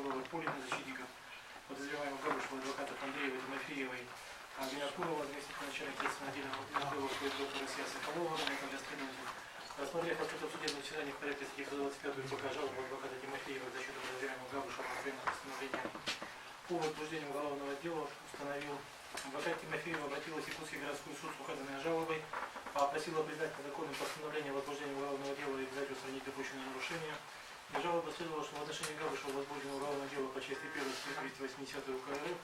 уголовных Полина, защитников подозреваемых Габышева, адвокатов Андреевой, Тимофеевой, Винокурова, заместитель начальника следственного отдела ФСБ России Соколова, для следователей. Рассмотрев отчет о судебном заседании в порядке статьи 125 УПК жалобы адвоката Тимофеева в защиту подозреваемого Габышева по своему постановлению по возбуждению уголовного дела установил, адвокат Тимофеева обратилась в Якутский городской суд с указанной жалобой, просила признать незаконным постановление о возбуждении уголовного дела и взять устранить допущенные нарушения. И жалоба следовала, что в отношении Габышева возбуждено уголовное дело по части 1 статьи 280 УК РФ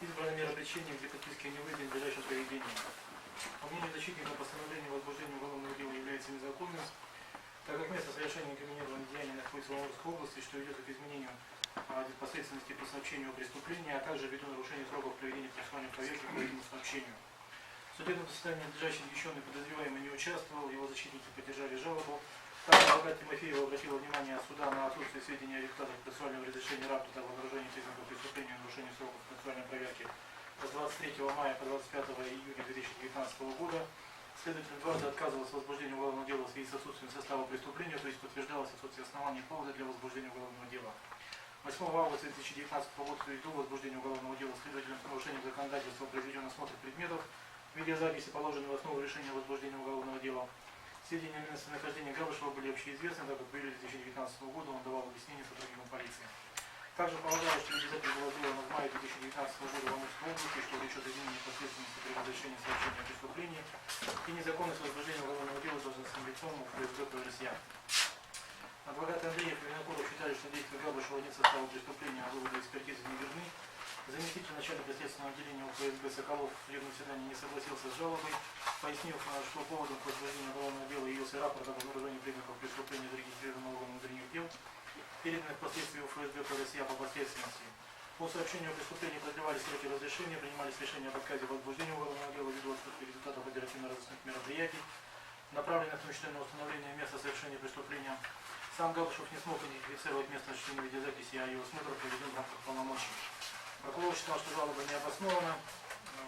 избрана мера пресечения, где подписки не выйдет в ближайшем проведении. По мнению защитника, постановление о возбуждении уголовного дела является незаконным, так как место совершения инкриминированного деяния находится в Амурской области, что ведет к изменению непосредственности по сообщению о преступлении, а также ввиду нарушения сроков проведения процессуальной проверки по этому сообщению. В судебном заседании надлежащий защищенный подозреваемый не участвовал, его защитники поддержали жалобу. Также адвокат Тимофеева обратила внимание суда на отсутствие сведений о результатах процессуального разрешения рапорта о обнаружении признаков преступления и нарушении сроков процессуальной проверки с 23 мая по 25 июня 2019 года. Следователь дважды отказывался в возбуждении уголовного дела в связи с отсутствием состава преступления, то есть подтверждалось отсутствие оснований и повода для возбуждения уголовного дела. 8 августа 2019 года ввиду возбуждения уголовного дела следователем с нарушением законодательства произведен осмотр предметов, видеозаписи, положенные в основу решения о возбуждении уголовного дела. Сведения о местонахождении Габышева были общеизвестны, так как в июле 2019 года он давал объяснение сотрудникам полиции. Также полагалось, что видеозапись была сделана в мае 2019 года в Амурской области, что влечет изменение непосредственности при разрешении совершения преступления и незаконность возбуждения уголовного дела должностным лицом у ФСБ России. Адвокаты Андреев и Винокуров считали, что действия Габышева нет состава преступления, а выводы экспертизы не верны. Заместитель начальника следственного отделения УФСБ Соколов в судебном заседании не согласился с жалобой, пояснив, что поводом к возбуждению уголовного дела явился рапорт об обнаружении признаков преступления зарегистрированного органом внутренних дел, переданных впоследствии УФСБ России по последственности. По сообщению о преступлении продлевались сроки разрешения, принимались решения об отказе в возбуждении уголовного дела ввиду отсутствия результатов оперативно-розыскных мероприятий, направленных на учетное установление места совершения преступления. Сам Габышев не смог идентифицировать место осуществления видеозаписи, а его осмотр проведен в рамках полномочий. Прокурор считал, что жалоба не обоснована,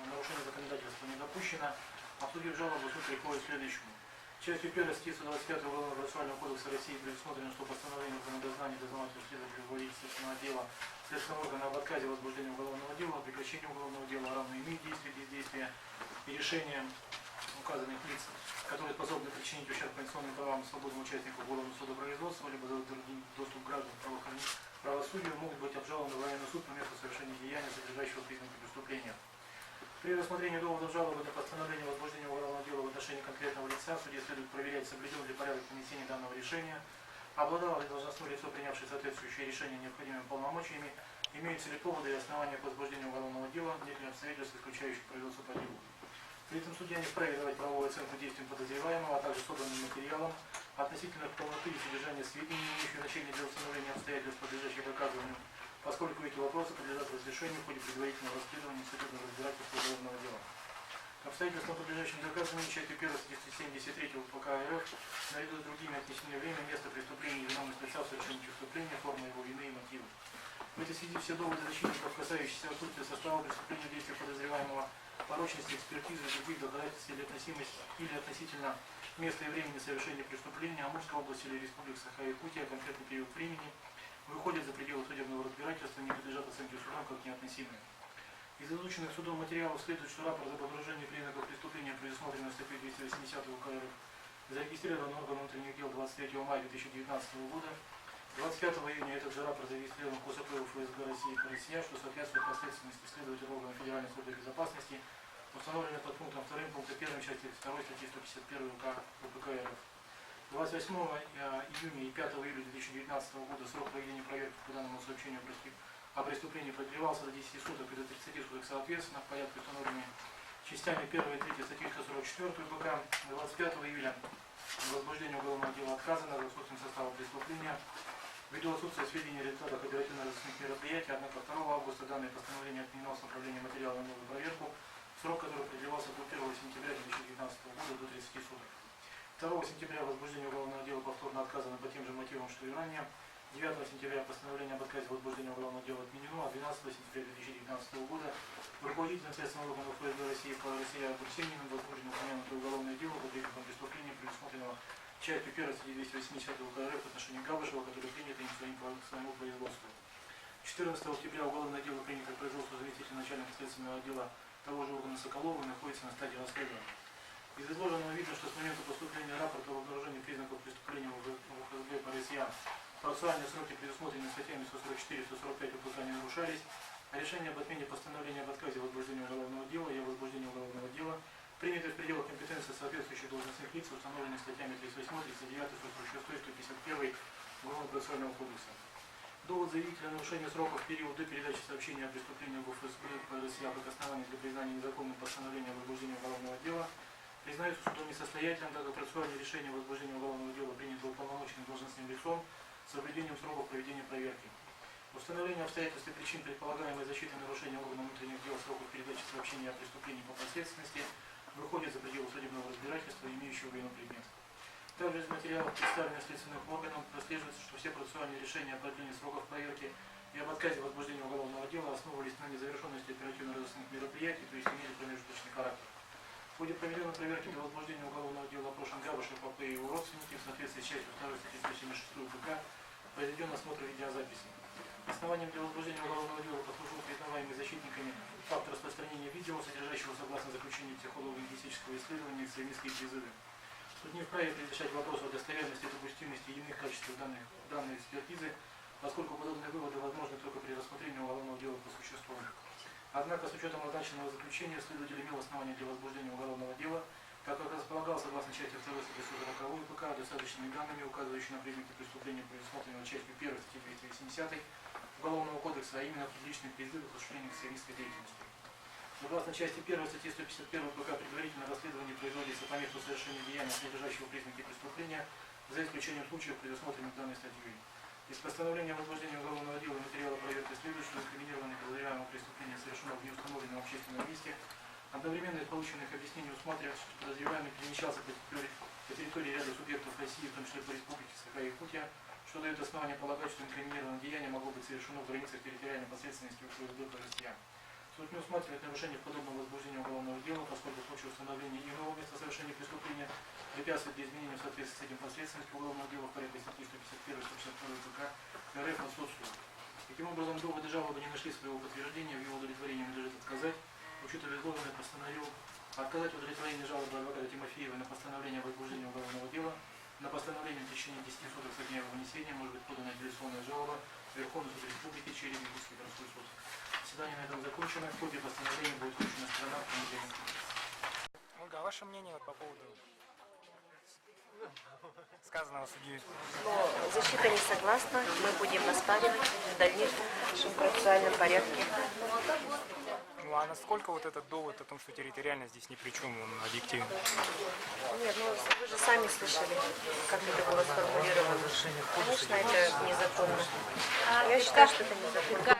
нарушение законодательства не допущено. Обсудив жалобу, суд приходит к следующему. Частью 1 статьи 125 Уголовного процессуального кодекса России предусмотрено, что постановление органа дознания дознавателя следователя руководителя следственного отдела следственного органа об отказе в возбуждении уголовного дела, о прекращении уголовного дела равно имеет действие, бездействие и решение указанных лиц, которые способны причинить ущерб конституционным правам и свободам участников уголовного судопроизводства, либо другим доступ граждан к правосудию, могут быть обжалованы в военный суд по месту совершения деяния, содержащего признаки преступления. При рассмотрении доводов жалобы на постановление возбуждения уголовного дела в отношении конкретного лица судье следует проверять, соблюден ли порядок нанесения данного решения, обладало ли должностное лицо, принявшее соответствующее решение, необходимыми полномочиями, имеются ли поводы и основания к возбуждению уголовного дела, нет ли обстоятельств, исключающих производство по делу. При этом судья не вправе давать правовую оценку действиям подозреваемого, а также собранным материалам относительно полноты и содержания сведений, имеющих значение для установления обстоятельств, подлежащих доказыванию, поскольку эти вопросы подлежат разрешению в ходе предварительного расследования судебного разбирательства уголовного дела. К обстоятельствам, подлежащим доказыванию, частью 1 статьи 73 УПК РФ, наряду с другими отнесены время, место преступления и виновность лица в совершении преступления, форма его вины и мотивы. В этой связи все доводы защитников, касающиеся отсутствия состава преступления, действия подозреваемого, порочности, экспертизы, других доказательств или относительно места и времени совершения преступления Амурской области или Республики Саха-Якутия, конкретный период времени, выходят за пределы судебного разбирательства, не подлежат оценке судом как неотносимые. Из изученных судом материалов следует, что рапорт об обнаружении признаков преступления, предусмотренного статьей 280 УК РФ, зарегистрирован органом внутренних дел 23 мая 2019 года. 25 июня этот же рапорт зарегистрирован в КУСП ФСБ России по России, что соответствует последственности следователя органов Федеральной службы безопасности, установленной под пунктом 2 пункта 1 части 2 статьи 151 УК УПК РФ. 28 июня и 5 июля 2019 года срок проведения проверки по данному сообщению о преступлении продлевался до 10 суток и до 30 суток соответственно в порядке, установленными частями 1 и 3 статьи 144 УПК. 25 июля возбуждение уголовного дела отказано за отсутствием состава преступления ввиду отсутствия сведений о результатах оперативно-розыскных мероприятий, однако 2 августа данное постановление отменено с направлением материала на новую проверку, срок которого продлевался до 1 сентября 2019 года до 30 суток. 2 сентября возбуждение уголовного дела повторно отказано по тем же мотивам, что и ранее. 9 сентября постановление об отказе возбуждения уголовного дела отменено, а 12 сентября 2019 года руководителем следственного органа ФСБ России по России Бурсениным возбуждено упомянутое уголовное дело по признакам преступления, предусмотренного частью 1 статьи 280 УК РФ в отношении Габышева, который принято им своему производству. 4 14 октября уголовное дело принято к производству заместителя начальника следственного отдела того же органа Соколова находится на стадии расследования. Из изложенного видно, что с момента поступления рапорта об обнаружении признаков преступления в УФСБ по РСЯ процессуальные сроки, предусмотренные статьями 144-145 УПК, не нарушались, а решение об отмене постановления об отказе в возбуждении уголовного дела и о возбуждении уголовного дела принято в пределах компетенции соответствующих должностных лиц, установленных статьями 38, 39, 146, 151 Уголовно-процессуального кодекса. Довод заявителя о нарушении сроков в период до передачи сообщения о преступлении в УФСБ по РСЯ как основание для признания незаконным постановления о возбуждении уголовного дела признается судом несостоятельным, так как процессуальное решение о возбуждении уголовного дела принято уполномоченным должностным лицом с соблюдением сроков проведения проверки. Установление обстоятельств и причин предполагаемой защиты нарушения органов внутренних дел сроков передачи сообщения о преступлении по последственности выходит за пределы судебного разбирательства, имеющего военный предмет. Также из материалов, представленных следственным органам, прослеживается, что все процессуальные решения о продлении сроков проверки и об отказе в возбуждении уголовного дела основывались на незавершенности оперативно-розыскных мероприятий, то есть имели промежуточный характер. В ходе проведенной проверки для возбуждения уголовного дела опрошен Габышев АП и его родственники в соответствии с частью 2 статьи 176 УПК произведен осмотр видеозаписи. Основанием для возбуждения уголовного дела послужил признаваемый защитниками факт распространения видео, содержащего согласно заключению психолого-лингвистического исследования экстремистские призывы. Суд не вправе предрешать вопрос о достоверности и допустимости и иных качеств данной экспертизы, поскольку подобные выводы возможны только при рассмотрении уголовного дела по существу. Однако, с учетом назначенного заключения, следователь имел основания для возбуждения уголовного дела, так как располагал, согласно части 2 статьи 140 УПК, достаточными данными, указывающими на признаки преступления, предусмотренного частью 1 статьи 280 Уголовного кодекса, а именно публичные призывы к осуществлению экстремистской деятельности. Согласно части 1 статьи 151 УПК, предварительное расследование производится по месту совершения деяния, содержащего признаки преступления, за исключением случаев, предусмотренных данной статьей. Из постановления о возбуждении уголовного дела и материала проверки следует, что инкриминированное подозреваемое преступление совершено в неустановленном общественном месте. Одновременно из полученных объяснений усматривается, что подозреваемый перемещался по территории ряда субъектов России, в том числе по республике Саха-Якутия, что дает основание полагать, что инкриминированное деяние могло быть совершено в границах территориальной подследственности УФСБ по России. Суд не усматривает нарушение в подобном возбуждении уголовного дела, поскольку в случае установления иного места совершения преступления препятствует для изменения в соответствии с этим последственности уголовного дела в порядке статьи 151-152 УПК РФ на суд. Таким образом, доводы жалобы не нашли своего подтверждения, в его удовлетворении надлежит отказать. Учитывая изложенное, постановил отказать в удовлетворении жалобы адвоката Тимофеева на постановление о возбуждении уголовного дела. На постановление в течение 10 суток со дня его вынесения может быть подана апелляционная жалоба в Верховный суд Республики через Якутский городской суд. Заседание на этом закончено. Копия постановления будет вручена сторонам в понедельник. Ольга, а ваше мнение по поводу сказанного судьей? Защита не согласна. Мы будем оспаривать в дальнейшем процессуальном порядке. Ну а насколько вот этот довод о том, что территориально здесь ни при чем, он объективен? Нет, ну вы же сами слышали, как это было сформулировано. Конечно, это незаконно. Я считаю, что это незаконно.